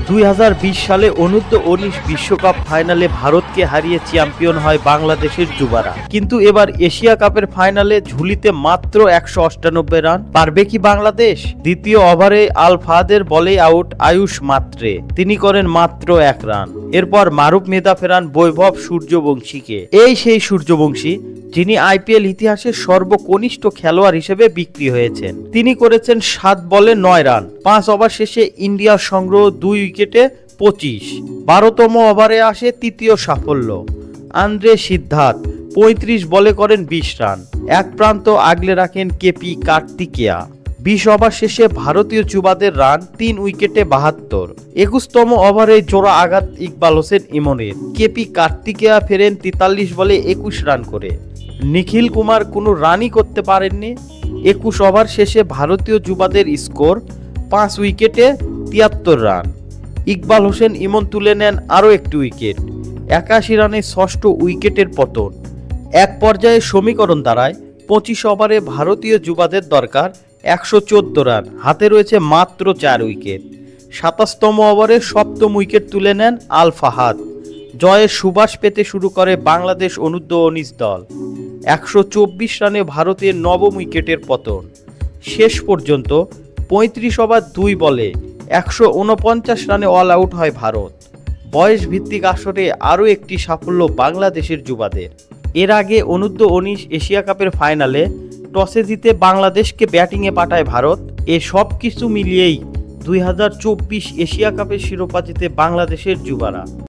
2020 সালে অনূর্ধ্ব-19 বিশ্বকাপ ফাইনালে ভারতকে হারিয়ে চ্যাম্পিয়ন হয় বাংলাদেশের যুবারা। কিন্তু এবার এশিয়া কাপের ফাইনালে ঝুলিতে মাত্র 198 রান। পারবে কি বাংলাদেশ? দ্বিতীয় ওভারে আল ফাহাদের বলেই আউট আয়ুষ মাত্রে, তিনি করেন মাত্র 1 রান। এরপর মারুফ মেধা ফেরান বৈভব সূর্যবংশীকে। এই সেই সূর্যবংশী যিনি আইপিএল ইতিহাসে সর্বকনিষ্ঠ খেলোয়াড় হিসেবে বিক্রি হয়েছেন। তিনি করেছেন 7 বলে 9 রান। 5 ওভার শেষে ইন্ডিয়ার সংগ্রহ 2 উইকেটে 25। 12তম ওভারে আসে তৃতীয় সাফল্য। আন্দ্রে সিদ্ধার্থ 35 বলে করেন 20 রান। এক প্রান্ত আগলে রাখেন কেপি কার্তিকেয়া। 20 ওভার শেষে ভারতীয় যুবাদের রান 3 উইকেটে 72। 21তম ওভারে জোড়া আঘাত ইকবাল হোসেন ইমনের। কেপি কার্তিকেয়া ফেরেন 43 বলে 21 রান করে। নিখিল কুমার কোনো রানই করতে পারেননি। 21 ওভার শেষে ভারতীয় যুবাদের স্কোর 5 উইকেটে 73 রান। ইকবাল হোসেন ইমন তুলে নেন আরও একটি উইকেট। 81 রানে ষষ্ঠ উইকেটের পতন। এক পর্যায়ে সমীকরণ দাঁড়ায় 25 ওভারে ভারতীয় যুবাদের দরকার 114 রান, হাতে রয়েছে মাত্র 4 উইকেট। 27তম ওভারে সপ্তম উইকেট তুলে নেন আল ফাহাদ। জয়ের সুবাস পেতে শুরু করে বাংলাদেশ অনূর্ধ্ব-19 দল। 124 রানে ভারতের নবম উইকেটের পতন। শেষ পর্যন্ত 35 ওভার 2 বলে 149 রানে অল আউট হয় ভারত। বয়স ভিত্তিক আসরে আরও একটি সাফল্য বাংলাদেশের যুবাদের। এর আগে অনূর্ধ্ব-19 এশিয়া কাপের ফাইনালে টসে জিতে বাংলাদেশকে ব্যাটিংয়ে পাঠায় ভারত। এ সব কিছু মিলিয়েই 2024 এশিয়া কাপের শিরোপা জিতে বাংলাদেশের যুবারা।